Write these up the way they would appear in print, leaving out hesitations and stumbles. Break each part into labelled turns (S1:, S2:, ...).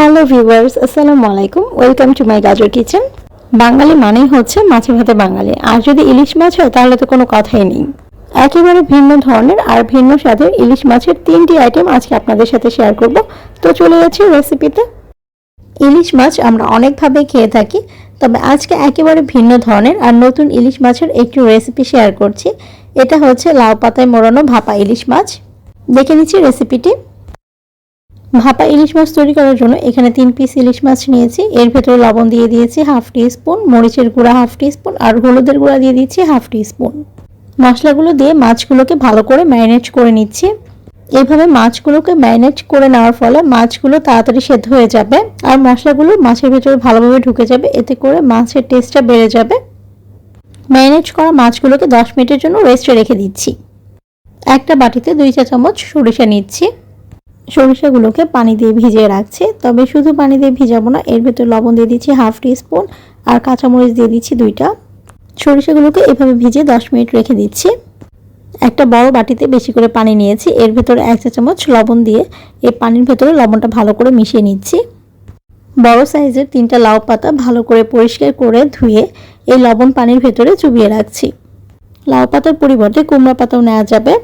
S1: Hello viewers, আসসালামু আলাইকুম। Welcome to my গাজর কিচেন। বাঙালি মানেই হচ্ছে মাছে ভাতে বাঙালি, আর যদি ইলিশ মাছ হয় তাহলে তো কোনো কথাই নেই। একেবারে ভিন্ন ধরনের আর ভিন্ন স্বাদের ইলিশ মাছের 3টি আইটেম আজকে আপনাদের সাথে শেয়ার করব। তো চলে যাচ্ছি রেসিপিতে। ইলিশ মাছ আমরা অনেকভাবে খেয়ে থাকি, তবে আজকে একেবারে ভিন্ন ধরনের আর নতুন ইলিশ মাছের একটি রেসিপি শেয়ার করছি। এটা হচ্ছে লাউ পাতায় মোড়ানো ভাপা ইলিশ মাছ। দেখে নিচ্ছি রেসিপিটি। ভাপা ইলিশ মাছ তৈরি করার জন্য এখানে 3 পিস ইলিশ মাছ নিয়েছি। এর ভেতরে লবণ দিয়ে দিয়েছি হাফ টি স্পুন, মরিচের গুঁড়া হাফ টি স্পুন আর হলুদের গুঁড়া দিয়ে দিচ্ছি হাফ টি স্পুন। মশলাগুলো দিয়ে মাছগুলোকে ভালো করে ম্যারিনেট করে নিচ্ছি। এইভাবে মাছগুলোকে ম্যারিনেট করে নেওয়ার ফলে মাছগুলো তাড়াতাড়ি সেদ্ধ হয়ে যাবে আর মশলাগুলো মাছের ভেতরে ভালোভাবে ঢুকে যাবে, এতে করে মাছের টেস্টটা বেড়ে যাবে। ম্যারিনেট করা মাছগুলোকে 10 মিনিটের জন্য রেস্টে রেখে দিচ্ছি। একটা বাটিতে 2 চা চামচ সরিষা নিচ্ছি। সরিষাগুলোকে পানি দিয়ে ভিজিয়ে রাখছি, তবে শুধু পানি দিয়ে ভিজাবো না, এর ভেতর লবণ দিয়ে দিচ্ছি হাফ টি স্পুন আর কাঁচামরিচ দিয়ে দিচ্ছি 2টা। সরিষাগুলোকে এভাবে ভিজিয়ে 10 মিনিট রেখে দিচ্ছি। একটা বড় বাটিতে বেশি করে পানি নিয়েছি, এর ভেতরে 1 চা চামচ লবণ দিয়ে এই পানির ভেতরে লবণটা ভালো করে মিশিয়ে নিচ্ছি। বড় সাইজের 3টা লাউ পাতা ভালো করে পরিষ্কার করে ধুয়ে এই লবণ পানির ভেতরে চুবিয়ে রাখছি। লাউ পাতার পরিবর্তে কুমড়া পাতাও নেওয়া যাবে।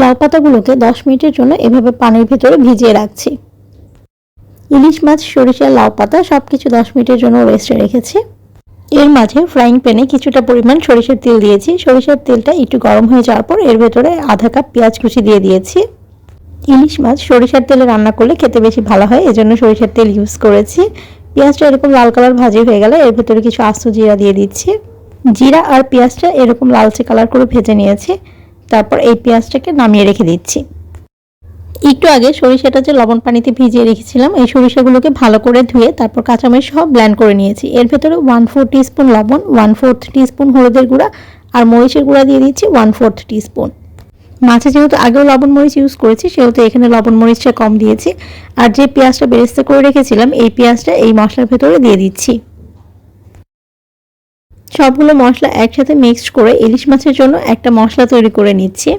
S1: লাউ পাতাগুলোকে 10 মিনিটের জন্য এভাবে পানির ভিতরে ভিজিয়ে রাখছি। ইলিশ মাছ, সরিষা, লাউ পাতা সবকিছু 10 মিনিটের জন্য রেস্টে রেখেছি। এর মাঝে ফ্রাইং প্যানে কিছুটা পরিমাণ সরিষার তেল দিয়েছি। সরিষার তেলটা একটু গরম হয়ে যাওয়ার পর এর ভেতরে আধা কাপ পেঁয়াজ কুচি দিয়ে দিয়েছি। ইলিশ মাছ সরিষার তেলে রান্না করলে খেতে বেশি ভালো হয়, এজন্য সরিষার তেল ইউজ করেছি। পেঁয়াজটা এরকম লাল কালার ভাজি হয়ে গেলে এর ভেতরে কিছু আস্ত জিরা দিয়ে দিচ্ছি। জিরা আর পেঁয়াজটা এরকম লালচে কালার করে ভেজে নিয়েছি। তারপর এই পেঁয়াজটাকে নামিয়ে রেখে দিচ্ছি। একটু আগে সরিষাটা যে লবণ পানিতে ভিজিয়ে রেখেছিলাম, এই সরিষাগুলোকে ভালো করে ধুয়ে তারপর কাঁচামরিচ সহ ব্লেন্ড করে নিয়েছি। এর ভেতরে 1/4 টিস্পুন লবণ, 1/4 টিস্পুন হলুদের গুঁড়া আর মরিচের গুঁড়া দিয়ে দিচ্ছি 1/4 টিস্পুন। মাছে যেহেতু আগেও লবণ মরিচ ইউজ করেছি, সেহেতু এখানে লবণ মরিচটা কম দিয়েছি। আর যে পেঁয়াজটা বেরেস্তা করে রেখেছিলাম, এই পেঁয়াজটা এই মশলার ভেতরে দিয়ে দিচ্ছি। সবগুলো মশলা একসাথে মিক্সড করে ইলিশ মাছের জন্য একটা মশলা তৈরি করে নিচ্ছি।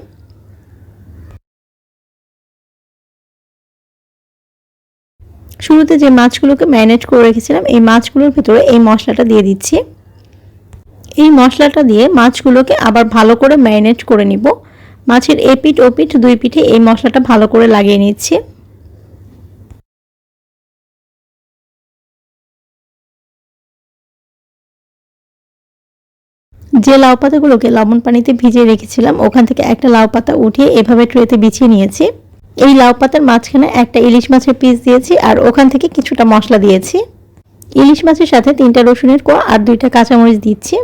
S1: শুরুতে যে মাছগুলোকে ম্যারিনেট করে রেখেছিলাম, এই মাছগুলোর ভেতরে এই মশলাটা দিয়ে দিচ্ছি। এই মশলাটা দিয়ে মাছগুলোকে আবার ভালো করে ম্যারিনেট করে নিব। মাছের এপিঠ ওপিঠ 2 পিঠে এই মশলাটা ভালো করে লাগিয়ে নিচ্ছি। যে লাউ পাতাগুলোকে লবণ পানিতে ভিজিয়ে রেখেছিলাম, ওখান থেকে একটা লাউ পাতা উঠিয়ে এভাবে ট্রেতে বিছিয়ে নিয়েছি। এই লাউ পাতার মাঝখানে একটা ইলিশ মাছের পিস দিয়েছি আর ওখান থেকে কিছুটা মশলা দিয়েছি। ইলিশ মাছের সাথে 3টা রসুনের কোয়া আর 2টা কাঁচামরিচ দিচ্ছি।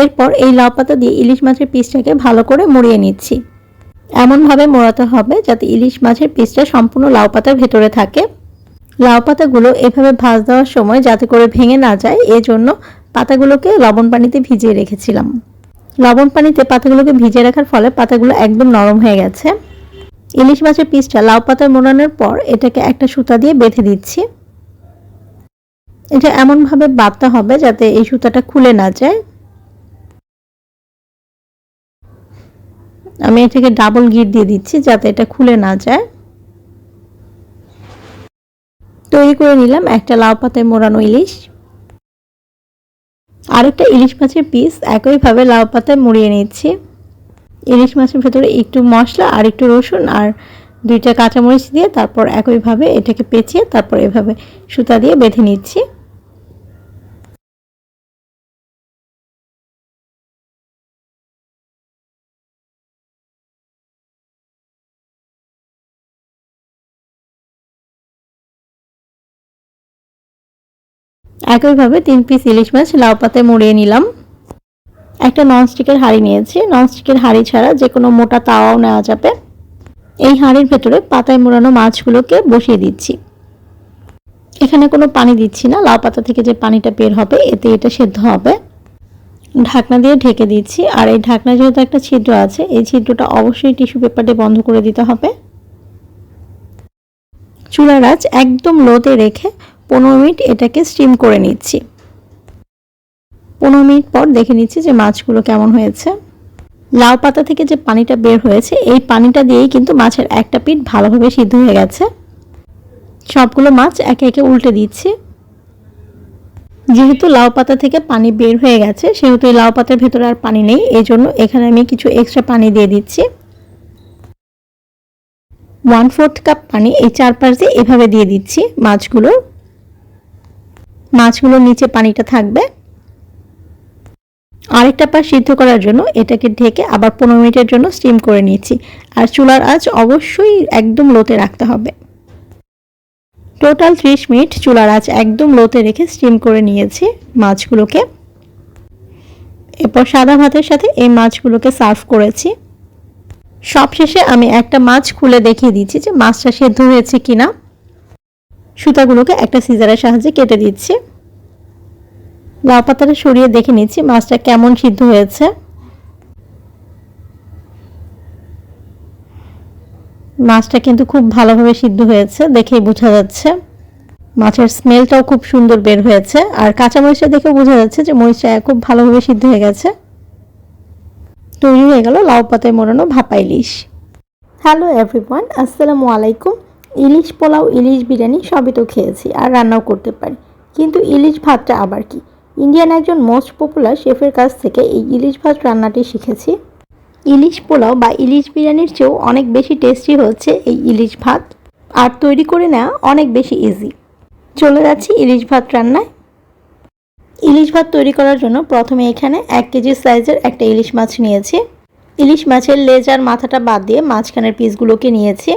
S1: এরপর এই লাউ পাতা দিয়ে ইলিশ মাছের পিসটাকে ভালো করে মুড়িয়ে নিচ্ছি। এমনভাবে মোড়াতে হবে যাতে ইলিশ মাছের পিসটা সম্পূর্ণ লাউ পাতার ভেতরে থাকে। লাউ পাতাগুলো এভাবে ভাজ দেওয়ার সময় যাতে করে ভেঙে না যায়, এজন্য পাতাগুলোকে লবণ পানিতে ভিজিয়ে রেখেছিলাম। লবণ পানিতে পাতাগুলোকে ভিজিয়ে রাখার ফলে পাতাগুলো একদম নরম হয়ে গেছে। ইলিশ মাছের পিসটা লাউ পাতায় মোড়ানোর পর এটাকে একটা সুতা দিয়ে বেঁধে দিচ্ছি। এটা এমনভাবে বাঁধতে হবে যাতে এই সুতাটা খুলে না যায়। আমি এটাকে ডাবল গিট দিয়ে দিচ্ছি যাতে এটা খুলে না যায়। তৈরি করে নিলাম একটা লাউ পাতায় মোড়ানো ইলিশ। আরেকটা ইলিশ মাছের পিস একইভাবে লাউ পাতায় মুড়িয়ে নিচ্ছি। ইলিশ মাছের ভেতরে একটু মশলা আর একটু রসুন আর 2টা কাঁচামরিচ দিয়ে তারপর একইভাবে এটাকে পেঁচিয়ে তারপর এভাবে সুতা দিয়ে বেঁধে নিচ্ছি। একইভাবে 3 পিস ইলিশ মাছ লাউ পাতায় মুড়িয়ে নিলাম। একটা ননস্টিকের হাঁড়ি নিয়েছি। ননস্টিকের হাঁড়ি ছাড়া যে কোনো মোটা তাওয়াও নেওয়া যাবে। এই হাঁড়ির ভেতরে পাতায় মোড়ানো মাছগুলোকে বসিয়ে দিচ্ছি। এখানে কোনো পানি দিচ্ছি না, লাউ পাতা থেকে যে পানিটা বের হবে এতে এটা সেদ্ধ হবে। ঢাকনা দিয়ে ঢেকে দিচ্ছি। আর এই ঢাকনা যেহেতু একটা ছিদ্র আছে, এই ছিদ্রটা অবশ্যই টিস্যু পেপার দিয়ে বন্ধ করে দিতে হবে। চুলার আঁচ একদম লোতে রেখে 15 মিনিট এটাকে স্টিম করে নিচ্ছি। 15 মিনিট পর দেখে নিচ্ছি যে মাছগুলো কেমন হয়েছে। লাউ পাতা থেকে যে পানিটা বের হয়েছে, এই পানিটা দিয়েই কিন্তু মাছের একটা পিঠ ভালোভাবে সিদ্ধ হয়ে গেছে। সবগুলো মাছ একে একে উল্টে দিচ্ছি। যেহেতু লাউ পাতা থেকে পানি বের হয়ে গেছে সেহেতু এই লাউ পাতার ভেতরে আর পানি নেই, এই জন্য এখানে আমি কিছু এক্সট্রা পানি দিয়ে দিচ্ছি। 1/4 কাপ পানি এই চারপাশ দিয়ে এভাবে দিয়ে দিচ্ছি। মাছগুলোর নিচে পানিটা থাকবে। আরেকটা পাশ সিদ্ধ করার জন্য এটাকে ঢেকে আবার 15 মিনিটের জন্য স্টিম করে নিচ্ছি। আর চুলার আঁচ অবশ্যই একদম লোতে রাখতে হবে। টোটাল 30 মিনিট চুলার আঁচ একদম লোতে রেখে স্টিম করে নিয়েছি মাছগুলোকে। এরপর সাদা ভাতের সাথে এই মাছগুলোকে সার্ভ করেছি। সবশেষে আমি একটা মাছ খুলে দেখিয়ে দিচ্ছি যে মাছটা সেদ্ধ হয়েছে কিনা। সুতাগুলোকে একটা সিজারের সাহায্যে কেটে দিচ্ছি। লাউ পাতাটা সরিয়ে দেখে নিচ্ছি মাছটা কেমন সিদ্ধ হয়েছে। মাছটা কিন্তু খুব ভালোভাবে সিদ্ধ হয়েছে, দেখেই বোঝা যাচ্ছে। মাছের স্মেলটাও খুব সুন্দর বের হয়েছে, আর কাঁচা মরিচটা দেখে বোঝা যাচ্ছে যে মরিচটা খুব ভালোভাবে সিদ্ধ হয়ে গেছে। তৈরি হয়ে গেল লাউ পাতায় মোড়ানো ভাপা ইলিশ। হ্যালো এভরিওয়ান, আসসালামু আলাইকুম। ইলিশ পোলাও, ইলিশ বিরিয়ানি সবই তো খেয়েছি আর রান্নাও করতে পারি, কিন্তু ইলিশ ভাতটা আবার কি। ইন্ডিয়ান একজন মোস্ট পপুলার শেফের কাছ থেকে এই ইলিশ ভাত রান্নাটি শিখেছি। ইলিশ পোলাও বা ইলিশ বিরিয়ানির চেয়েও অনেক বেশি টেস্টি হচ্ছে এই ইলিশ ভাত, আর তৈরি করে নেওয়া অনেক বেশি ইজি। চলে যাচ্ছি ইলিশ ভাত রান্নায়। ইলিশ ভাত তৈরি করার জন্য প্রথমে এখানে 1 কেজি সাইজের একটা ইলিশ মাছ নিয়েছি। ইলিশ মাছের লেজ আর মাথাটা বাদ দিয়ে মাঝখানের পিসগুলোকে নিয়েছি।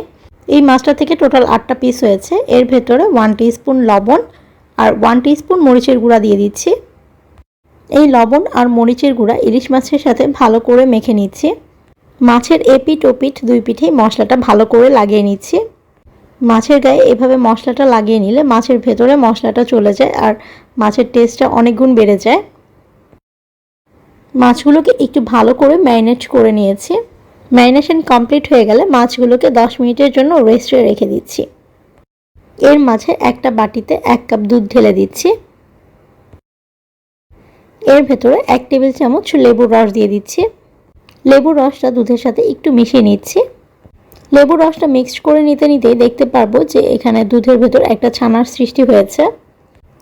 S1: এই মাছটা থেকে টোটাল 8টা পিস হয়েছে। এর ভেতরে 1 টিস্পুন লবণ আর 1 টিস্পুন মরিচের গুঁড়া দিয়ে দিচ্ছি। এই লবণ আর মরিচের গুঁড়া ইলিশ মাছের সাথে ভালো করে মেখে নিচ্ছি। মাছের এপিঠ ওপিঠ দুই পিঠেই মশলাটা ভালো করে লাগিয়ে নিচ্ছি। মাছের গায়ে এভাবে মশলাটা লাগিয়ে নিলে মাছের ভেতরে মশলাটা চলে যায় আর মাছের টেস্টটা অনেক গুণ বেড়ে যায়। মাছগুলোকে একটু ভালো করে ম্যারিনেট করে নিয়েছি। ম্যারিনেশন কমপ্লিট হয়ে গেলে মাছগুলোকে 10 মিনিটের জন্য রেস্টে রেখে দিচ্ছি। এর মাঝে একটা বাটিতে 1 কাপ দুধ ঢেলে দিচ্ছি। এর ভেতরে 1 টেবিল চামচ লেবুর রস দিয়ে দিচ্ছি। লেবুর রসটা দুধের সাথে একটু মিশিয়ে নিচ্ছি। লেবুর রসটা মিক্সড করে নিতে নিতেই দেখতে পারবো যে এখানে দুধের ভেতর একটা ছানার সৃষ্টি হয়েছে।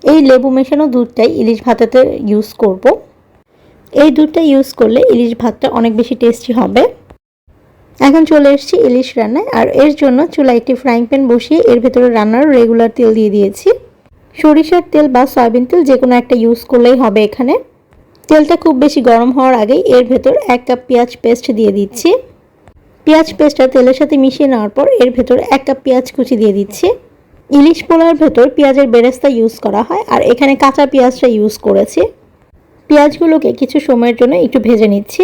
S1: এই লেবু মেশানো দুধটাই ইলিশ ভাতেতে ইউজ করব। এই দুধটা ইউজ করলে ইলিশ ভাতটা অনেক বেশি টেস্টি হবে। এখন চলে এসেছি ইলিশ রান্নায়, আর এর জন্য চুলায় একটি ফ্রাইং প্যান বসিয়ে এর ভেতরে রান্নার রেগুলার তেল দিয়ে দিয়েছি। সরিষার তেল বা সয়াবিন তেল যে কোনো একটা ইউজ করলেই হবে। এখানে তেলটা খুব বেশি গরম হওয়ার আগেই এর ভেতর 1 কাপ পেঁয়াজ পেস্ট দিয়ে দিচ্ছি। পেঁয়াজ পেস্টটা তেলের সাথে মিশিয়ে নেওয়ার পর এর ভেতর 1 কাপ পেঁয়াজ কুচি দিয়ে দিচ্ছি। ইলিশ পোলাওর ভেতর পেঁয়াজের বেরেস্তা ইউজ করা হয়, আর এখানে কাঁচা পেঁয়াজটা ইউজ করেছি। পেঁয়াজগুলোকে কিছু সময়ের জন্য একটু ভেজে নিচ্ছি।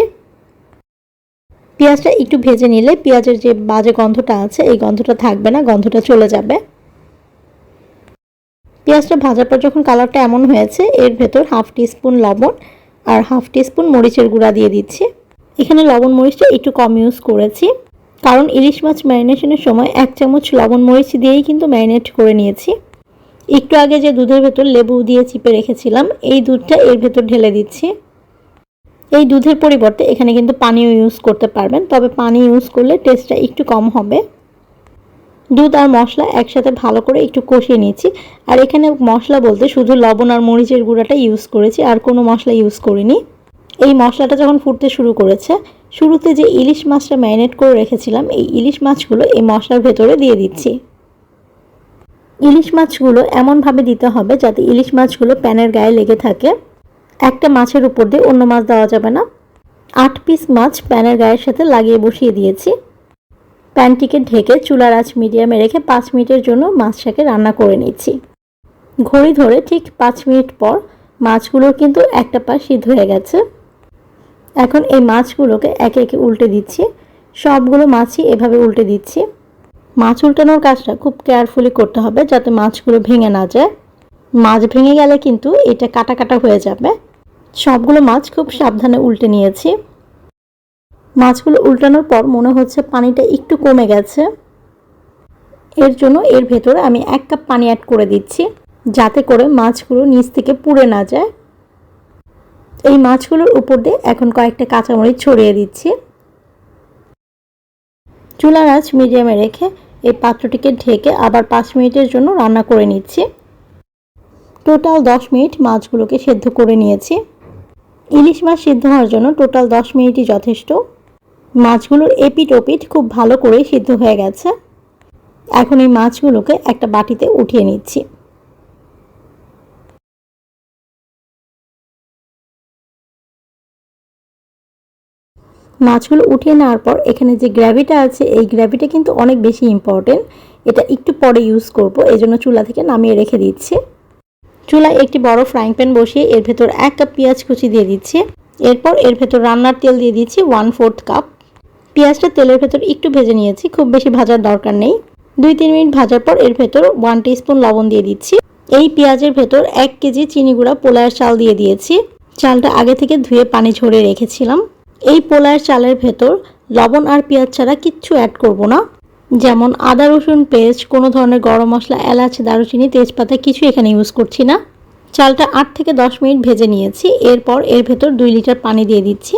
S1: পেঁয়াজটা একটু ভেজে নিলে পেঁয়াজের যে বাজে গন্ধটা আছে এই গন্ধটা থাকবে না, গন্ধটা চলে যাবে। পেঁয়াজটা ভাজার পর যখন কালারটা এমন হয়েছে এর ভেতর 1/2 টিস্পুন লবণ আর 1/2 টিস্পুন মরিচের গুঁড়া দিয়ে দিচ্ছি। এখানে লবণ মরিচটা একটু কম ইউজ করেছি, কারণ ইলিশ মাছ ম্যারিনেশনের সময় 1 চামচ লবণ মরিচ দিয়েই কিন্তু ম্যারিনেট করে নিয়েছি। একটু আগে যে দুধের ভেতর লেবু দিয়ে চিপে রেখেছিলাম এই দুধটা এর ভেতর ঢেলে দিচ্ছি। এই দুধের পরিবর্তে এখানে কিন্তু পানিও ইউজ করতে পারবেন, তবে পানি ইউজ করলে টেস্টটা একটু কম হবে। দুধ আর মশলা একসাথে ভালো করে একটু কষিয়ে নিচ্ছি। আর এখানে মশলা বলতে শুধু লবণ আর মরিচের গুঁড়াটা ইউজ করেছি, আর কোনো মশলা ইউজ করিনি। এই মশলাটা যখন ফুটতে শুরু করেছে, শুরুতে যে ইলিশ মাছটা ম্যারিনেট করে রেখেছিলাম এই ইলিশ মাছগুলো এই মশলার ভেতরে দিয়ে দিচ্ছি। ইলিশ মাছগুলো এমনভাবে দিতে হবে যাতে ইলিশ মাছগুলো প্যানের গায়ে লেগে থাকে। একটা মাছের উপর দিয়ে অন্য মাছ দেওয়া যাবে না। 8 পিস মাছ প্যানের গায়ের সাথে লাগিয়ে বসিয়ে দিয়েছি। প্যানটিকে ঢেকে চুলার আঁচ মিডিয়ামে রেখে 5 মিনিটের জন্য মাছটাকে রান্না করে নিচ্ছি। ঘড়ি ধরে ঠিক 5 মিনিট পর মাছগুলোর কিন্তু একটা পাশ সিদ্ধ হয়ে গেছে। এখন এই মাছগুলোকে একে একে উল্টে দিচ্ছি। সবগুলো মাছই এভাবে উল্টে দিচ্ছি। মাছ উল্টানোর কাজটা খুব কেয়ারফুলি করতে হবে যাতে মাছগুলো ভেঙে না যায়। মাছ ভেঙে গেলে কিন্তু এটা কাটা কাটা হয়ে যাবে। সবগুলো মাছ খুব সাবধানে উল্টে নিয়েছি। মাছগুলো উল্টানোর পর মনে হচ্ছে পানিটা একটু কমে গেছে। এর জন্য এর ভেতরে আমি 1 কাপ পানি অ্যাড করে দিচ্ছি, যাতে করে মাছগুলো নিচ থেকে পুড়ে না যায়। এই মাছগুলোর উপর দিয়ে এখন কয়েকটা কাঁচামরিচ ছড়িয়ে দিচ্ছি। চুলার আঁচ মিডিয়ামে রেখে এই পাত্রটিকে ঢেকে আবার 5 মিনিটের জন্য রান্না করে নিচ্ছি। টোটাল 10 মিনিট মাছগুলোকে সেদ্ধ করে নিয়েছি। ইলিশ মাছ সিদ্ধ হওয়ার জন্য টোটাল 10 মিনিটই যথেষ্ট। মাছগুলোর এপিট ওপিট খুব ভালো করে সিদ্ধ হয়ে গেছে। এখন এই মাছগুলোকে একটা বাটিতে উঠিয়ে নিচ্ছি। মাছগুলো উঠিয়ে নেওয়ার পর এখানে যে গ্রেভিটা আছে, এই গ্রেভিটা কিন্তু অনেক বেশি ইম্পর্টেন্ট। এটা একটু পরে ইউজ করব, এই জন্য চুলা থেকে নামিয়ে রেখে দিচ্ছি। চুলায় একটি বড় ফ্রাইং প্যান বসিয়ে এর ভেতর 1 কাপ পেঁয়াজ কুচি দিয়ে দিচ্ছি। এরপর এর ভেতর রান্নার তেল দিয়ে দিচ্ছি 1/4 কাপ। পেঁয়াজটা তেলের ভেতর একটু ভেজে নিয়েছি, খুব বেশি ভাজার দরকার নেই। 2-3 মিনিট ভাজার পর এর ভেতর 1 টিস্পুন লবণ দিয়ে দিচ্ছি। এই পেঁয়াজের ভেতর 1 কেজি চিনি গুঁড়া পোলাওয়ের চাল দিয়ে দিয়েছি। চালটা আগে থেকে ধুয়ে পানি ঝরিয়ে রেখেছিলাম। এই পোলাওয়ের চালের ভেতর লবণ আর পেঁয়াজ ছাড়া কিচ্ছু অ্যাড করব না, যেমন আদা রসুন পেস্ট, কোনো ধরনের গরম মশলা, এলাচ, দারুচিনি, তেজপাতা কিছু এখানে ইউজ করছি না। চালটা 8 থেকে 10 মিনিট ভেজে নিয়েছি। এরপর এর ভেতর 2 লিটার পানি দিয়ে দিচ্ছি।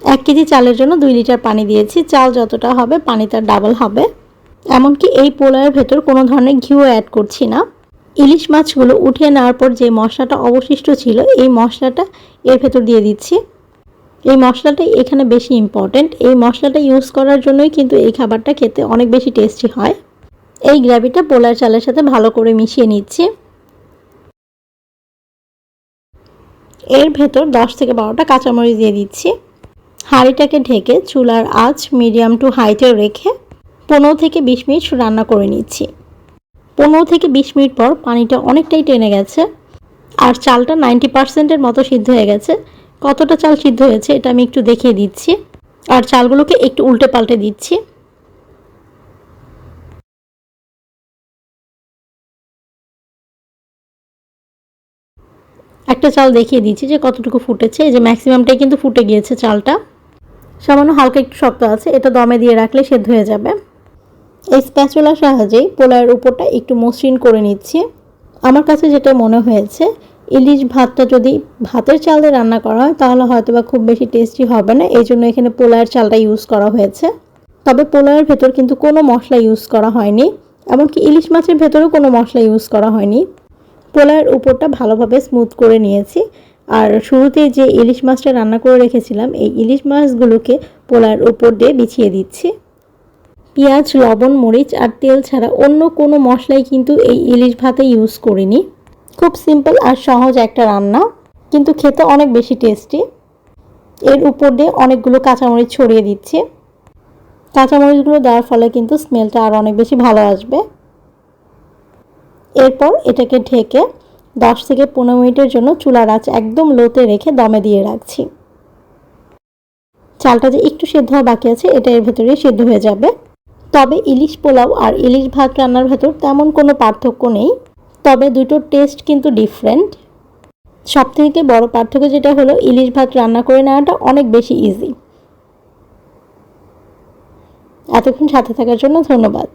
S1: 1 কেজি চালের জন্য 2 লিটার পানি দিয়েছি। চাল যতটা হবে পানি তার ডাবল হবে। এমনকি এই পোলাওয়ের ভেতর কোনো ধরনের ঘিও অ্যাড করছি না। ইলিশ মাছগুলো উঠিয়ে নেওয়ার পর যে মশলাটা অবশিষ্ট ছিল, এই মশলাটা এর ভেতর দিয়ে দিচ্ছি। এই মশলাটাই এখানে বেশি ইম্পর্টেন্ট। এই মশলাটা ইউজ করার জন্যই কিন্তু এই খাবারটা খেতে অনেক বেশি টেস্টি হয়। এই গ্রেভিটা পোলাওয়ের চালের সাথে ভালো করে মিশিয়ে নিচ্ছি। এর ভেতর 10 থেকে 12টা কাঁচামরিচ দিয়ে দিচ্ছি। হাঁড়িটাকে ঢেকে চুলার আঁচ মিডিয়াম টু হাইতে রেখে 15 থেকে 20 মিনিট রান্না করে নিচ্ছি। 15 থেকে 20 মিনিট পর পানিটা অনেকটাই টেনে গেছে আর চালটা 90%-এর মতো সিদ্ধ হয়ে গেছে। কতটা চাল সিদ্ধ হয়েছে এটা আমি একটু দেখিয়ে দিচ্ছি। আর চালগুলোকে একটু উল্টে পাল্টে দিচ্ছি। একটা চাল দেখিয়ে দিচ্ছি যে কতটুকু ফুটেছে। এই যে ম্যাক্সিমামটাই কিন্তু ফুটে গিয়েছে চালটা। সামান্য হালকা একটু শক্ত আছে, এটা দমে দিয়ে রাখলে সেদ্ধ হয়ে যাবে। এই স্প্যাচুলার সাহায্যেই পোলাওয়ের উপরটা একটু মসৃণ করে নিচ্ছি। আমার কাছে যেটা মনে হয়েছে, ইলিশ ভাতটা যদি ভাতের চাল দিয়ে রান্না করা হয় তাহলে হয়তো বা খুব বেশি টেস্টি হবে না, এই জন্য এখানে পোলাওয়ের চালটা ইউজ করা হয়েছে। তবে পোলাওয়ের ভেতর কিন্তু কোনো মশলা ইউজ করা হয়নি, এমনকি ইলিশ মাছের ভেতরেও কোনো মশলা ইউজ করা হয়নি। পোলাওয়ের উপরটা ভালোভাবে স্মুথ করে নিয়েছি। আর শুরুতেই যে ইলিশ মাছটা রান্না করে রেখেছিলাম, এই ইলিশ মাছগুলোকে পোলাওয়ের উপর দিয়ে বিছিয়ে দিচ্ছি। পেঁয়াজ, লবণ, মরিচ আর তেল ছাড়া অন্য কোনো মশলাই কিন্তু এই ইলিশ ভাতে ইউজ করিনি। খুব সিম্পল আর সহজ একটা রান্না, কিন্তু খেতে অনেক বেশি টেস্টি। এর উপর দিয়ে অনেকগুলো কাঁচামরিচ ছড়িয়ে দিচ্ছি। কাঁচামরিচগুলো দেওয়ার ফলে কিন্তু স্মেলটা আর অনেক বেশি ভালো আসবে। এরপর এটাকে ঢেকে 10 থেকে 15 মিনিটের জন্য চুলার আঁচ একদম লোতে রেখে দমে দিয়ে রাখছি। চালটা যে একটু সেদ্ধ হওয়া বাকি আছে, এটা এর ভেতরে সেদ্ধ হয়ে যাবে। তবে ইলিশ পোলাও আর ইলিশ ভাত রান্নার ভেতর তেমন কোনো পার্থক্য নেই, তবে দুটোর টেস্ট কিন্তু ডিফারেন্ট। সবথেকে বড় পার্থক্য যেটা হলো, ইলিশ ভাত রান্না করে নেওয়াটা অনেক বেশি ইজি। এতক্ষণ সাথে থাকার জন্য ধন্যবাদ।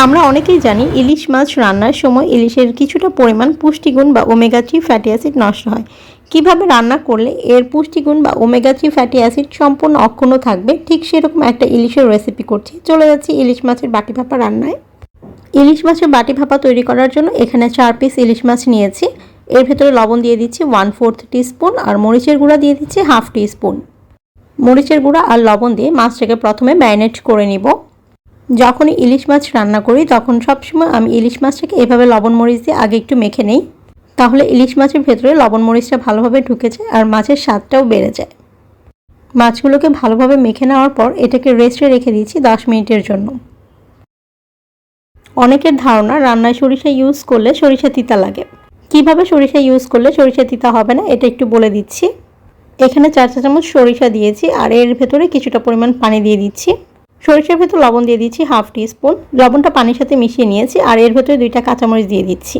S1: আমরা অনেকেই জানি ইলিশ মাছ রান্নার সময় ইলিশের কিছুটা পরিমাণ পুষ্টিগুণ বা ওমেগা 3 ফ্যাটি অ্যাসিড নষ্ট হয়। কিভাবে রান্না করলে এর পুষ্টিগুণ বা ওমেগা 3 ফ্যাটি অ্যাসিড সম্পূর্ণ অক্ষুণ্ণ থাকবে, ঠিক সেরকম একটা ইলিশের রেসিপি করছি। চলে যাচ্ছি ইলিশ মাছের বাটি ভাপা রান্নায়। ইলিশ মাছের বাটি ভাপা তৈরি করার জন্য এখানে 4 পিস ইলিশ মাছ নিয়েছি। এর ভেতরে লবণ দিয়ে দিচ্ছি 1/4 টিস্পুন আর মরিচের গুঁড়া দিয়ে দিচ্ছি 1/2 টিস্পুন। মরিচের গুঁড়া আর লবণ দিয়ে মাছটাকে প্রথমে ম্যারিনেট করে নিব। যখনই ইলিশ মাছ রান্না করি তখন সবসময় আমি ইলিশ মাছটাকে এভাবে লবণ মরিচ দিয়ে আগে একটু মেখে নেই, তাহলে ইলিশ মাছের ভেতরে লবণ মরিচটা ভালোভাবে ঢুকে যায় আর মাছের স্বাদটাও বেড়ে যায়। মাছগুলোকে ভালোভাবে মেখে নেওয়ার পর এটাকে রেস্টে রেখে দিচ্ছি 10 মিনিটের জন্য। অনেকের ধারণা রান্নায় সরিষা ইউজ করলে সরিষা তিতা লাগে। কিভাবে সরিষা ইউজ করলে সরিষা তিতা হবে না এটা একটু বলে দিচ্ছি। এখানে 4 চা চামচ সরিষা দিয়েছি আর এর ভেতরে কিছুটা পরিমাণ পানি দিয়ে দিচ্ছি। সরিষার ভেতর লবণ দিয়ে দিচ্ছি 1/2 টিস্পুন। লবণটা পানির সাথে মিশিয়ে নিয়েছি আর এর ভেতরে 2টা কাঁচামরিচ দিয়ে দিচ্ছি।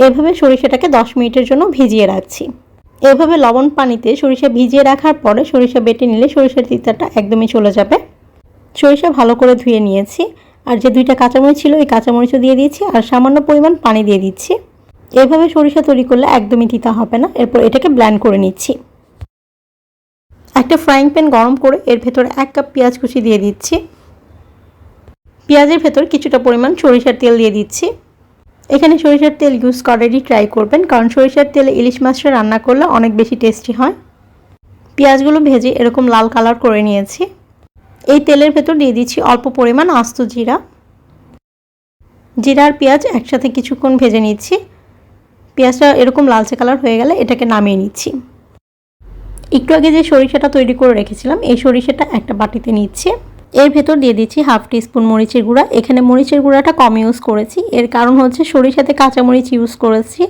S1: এভাবে সরিষাটাকে 10 মিনিটের জন্য ভিজিয়ে রাখছি। এভাবে লবণ পানিতে সরিষা ভিজিয়ে রাখার পরে সরিষা বেটে নিলে সরিষার তিতাটা একদমই চলে যাবে। সরিষা ভালো করে ধুয়ে নিয়েছি আর যে 2টা কাঁচামরিচ ছিল এই কাঁচামরিচও দিয়ে দিয়েছি আর সামান্য পরিমাণ পানি দিয়ে দিচ্ছি। এভাবে সরিষা তৈরি করলে একদমই তিতা হবে না। এরপর এটাকে ব্লেন্ড করে নিচ্ছি। একটা ফ্রাইং প্যান গরম করে এর ভেতরে 1 কাপ পেঁয়াজ কুচি দিয়ে দিচ্ছি। পেঁয়াজের ভেতর কিছুটা পরিমাণ সরিষার তেল দিয়ে দিচ্ছি। এখানে সরিষার তেল ইউজ করারই ট্রাই করবেন, কারণ সরিষার তেলে ইলিশ মাছটা রান্না করলে অনেক বেশি টেস্টি হয়। পেঁয়াজগুলো ভেজে এরকম লাল কালার করে নিয়েছি। এই তেলের ভেতর দিয়ে দিচ্ছি অল্প পরিমাণ আস্ত জিরা। জিরা আর পেঁয়াজ একসাথে কিছুক্ষণ ভেজে নিচ্ছি। পেঁয়াজটা এরকম লালচে কালার হয়ে গেলে এটাকে নামিয়ে নিচ্ছি। একটু আগে যে সরিষাটা তৈরি করে রেখেছিলাম এই সরিষাটা একটা বাটিতে নিচ্ছি। এর ভেতর দিয়ে দিচ্ছি 1/2 টিস্পুন মরিচের গুঁড়া। এখানে মরিচের গুঁড়াটা কম ইউজ করেছি, এর কারণ হচ্ছে সরিষাতে কাঁচামরিচ ইউজ করেছি,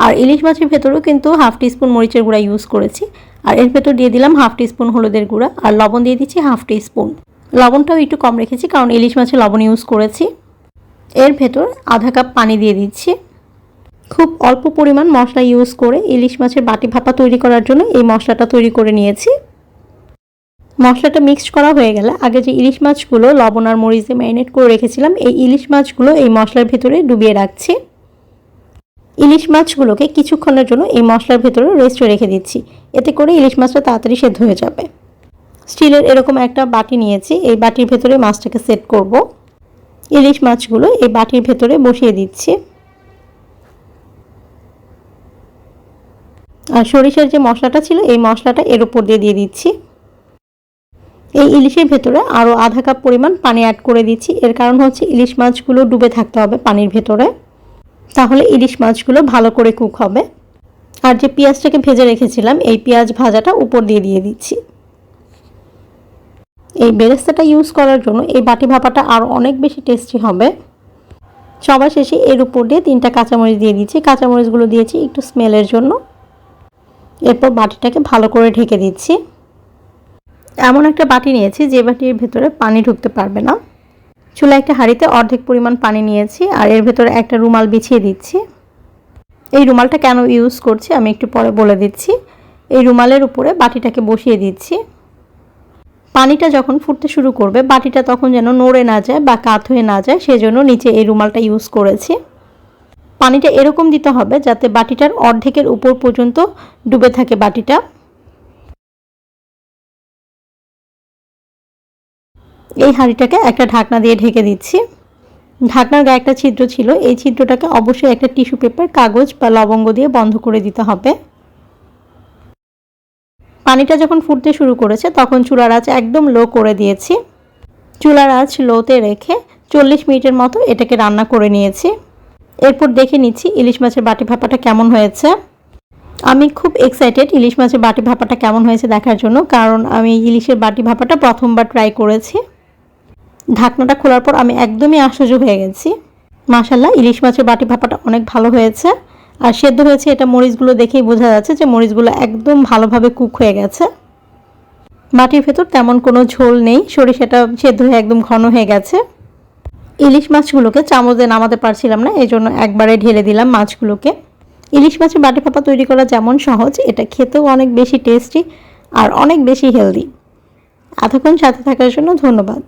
S1: আর ইলিশ মাছের ভেতরেও কিন্তু 1/2 টিস্পুন মরিচের গুঁড়া ইউজ করেছি। আর এর ভেতর দিয়ে দিলাম 1/2 টিস্পুন হলুদের গুঁড়া, আর লবণ দিয়ে দিচ্ছি 1/2 টিস্পুন। লবণটাও একটু কম রেখেছি কারণ ইলিশ মাছে লবণ ইউজ করেছি। এর ভেতর আধা কাপ পানি দিয়ে দিচ্ছি। খুব অল্প পরিমাণ মশলা ইউজ করে ইলিশ মাছের বাটি ভাপা তৈরি করার জন্য এই মশলাটা তৈরি করে নিয়েছি। মশলাটা মিক্সড করা হয়ে গেলে আগে যে ইলিশ মাছগুলো লবণ আর মরিচ দিয়ে ম্যারিনেট করে রেখেছিলাম এই ইলিশ মাছগুলো এই মশলার ভেতরে ডুবিয়ে রাখছি। ইলিশ মাছগুলোকে কিছুক্ষণের জন্য এই মশলার ভেতরে রেস্টে রেখে দিচ্ছি, এতে করে ইলিশ মাছটা তাড়াতাড়ি সেদ্ধ হয়ে যাবে। স্টিলের এরকম একটা বাটি নিয়েছি, এই বাটির ভেতরে মাছটাকে সেট করব। ইলিশ মাছগুলো এই বাটির ভেতরে বসিয়ে দিচ্ছি। আর সরিষার যে মশলাটা ছিল এই মশলাটা এর উপর দিয়ে দিচ্ছি। এই ইলিশের ভেতরে আরও আধা কাপ পরিমাণ পানি অ্যাড করে দিচ্ছি, এর কারণ হচ্ছে ইলিশ মাছগুলো ডুবে থাকতে হবে পানির ভেতরে, তাহলে ইলিশ মাছগুলো ভালো করে কুক হবে। আর যে পেঁয়াজটাকে ভেজে রেখেছিলাম এই পেঁয়াজ ভাজাটা উপর দিয়ে দিচ্ছি। এই বেরেস্তাটা ইউজ করার জন্য এই বাটি ভাপাটা আরও অনেক বেশি টেস্টি হবে। সবার শেষে এর উপর দিয়ে 3টা কাঁচামরিচ দিয়ে দিচ্ছি। কাঁচামরিচগুলো দিয়েছি একটু স্মেলের জন্য। এরপর বাটিটাকে ভালো করে ঢেকে দিচ্ছি। এমন একটা বাটি নিয়েছি যে বাটির ভেতরে পানি ঢুকতে পারবে না। চুলা একটা হাঁড়িতে অর্ধেক পরিমাণ পানি নিয়েছি আর এর ভেতরে একটা রুমাল বিছিয়ে দিচ্ছি। এই রুমালটা কেন ইউজ করছি আমি একটু পরে বলে দিচ্ছি। এই রুমালের উপরে বাটিটাকে বসিয়ে দিচ্ছি। পানিটা যখন ফুটতে শুরু করবে বাটিটা তখন যেন নড়ে না যায় বা কাত হয়ে না যায়, সেজন্য নিচে এই রুমালটা ইউজ করেছি। পানিটা এরকম দিতে হবে যাতে বাটিটার অর্ধেকের উপর পর্যন্ত ডুবে থাকে বাটিটা। এই হাঁড়িটাকে একটা ঢাকনা দিয়ে ঢেকে দিচ্ছি। ঢাকনার গায়ে একটা ছিদ্র ছিল, এই ছিদ্রটাকে অবশ্যই একটা টিস্যু পেপার, কাগজ বা লবঙ্গ দিয়ে বন্ধ করে দিতে হবে। পানিটা যখন ফুটতে শুরু করেছে তখন চুলার আঁচ একদম লো করে দিয়েছি। চুলার আঁচ লোতে রেখে 40 মিনিটের মতো এটাকে রান্না করে নিয়েছি। এরপর দেখে নিচ্ছি ইলিশ মাছের বাটি ভাপাটা কেমন হয়েছে। আমি খুব এক্সাইটেড ইলিশ মাছের বাটি ভাপাটা কেমন হয়েছে দেখার জন্য, কারণ আমি ইলিশের বাটি ভাপাটা প্রথমবার ট্রাই করেছি। ঢাকনাটা খোলার পর আমি একদমই আশ্চর্য হয়ে গেছি। মাশাআল্লাহ, ইলিশ মাছের বাটি ভাপাটা অনেক ভালো হয়েছে আর সেদ্ধ হয়েছে এটা মরিচগুলো দেখেই বোঝা যাচ্ছে যে মরিচগুলো একদম ভালোভাবে কুক হয়ে গেছে। বাটির ভেতর তেমন কোনো ঝোল নেই, সরিষাটা সেদ্ধ হয়ে একদম ঘন হয়ে গেছে। ইলিশ মাছগুলোকে চামচ দিয়ে নামাতে পারছিলাম না, এই জন্য একবারে ঢেলে দিলাম মাছগুলোকে। ইলিশ মাছের বাটি ভাপা তৈরি করা যেমন সহজ, এটা খেতেও অনেক বেশি টেস্টি আর অনেক বেশি হেলদি। এতক্ষণ সাথে থাকার জন্য ধন্যবাদ।